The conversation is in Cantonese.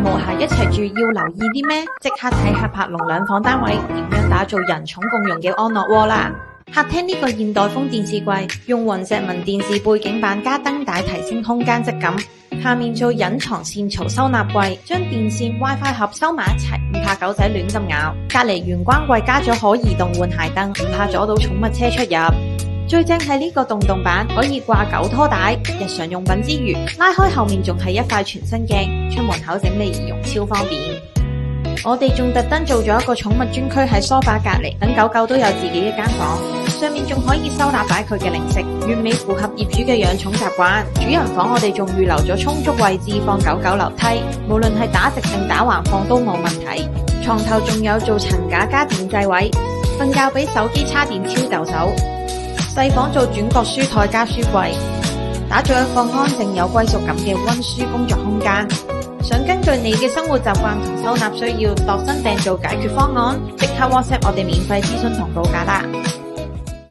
無暇一齊住要留意啲咩？即刻睇下柏龍兩房單位點樣打造人寵共用嘅安樂窩啦！客廳呢個現代風電視櫃，用雲石紋電視背景板加燈帶提升空間質感。下面做隱藏線槽收納櫃，將電線、WiFi 盒收埋一齊，唔怕狗仔亂咁咬。隔離玄關櫃加咗可移動換鞋燈，唔怕阻到寵物車出入。最正係呢個洞洞板可以掛狗拖帶，日常用品之餘，拉開後面仲係一塊全新鏡，出門口整理儀容超方便。我哋仲特登做咗一個寵物專區喺梳化隔離，等狗狗都有自己一間房，上面仲可以收納擺佢嘅零食，完美符合業主嘅養寵習慣。主人房我哋仲預留咗充足位置放狗狗樓梯，無論係打直定打橫放都冇問題。床頭仲有做層架加電掣位，瞓覺俾手機叉電超就手。細房做轉角書台加書櫃，打造一個安靜有歸屬感嘅溫書工作空間。想根據你嘅生活習慣同收納需要度身訂造解決方案，即刻 WhatsApp 我哋免費諮詢同報價啦！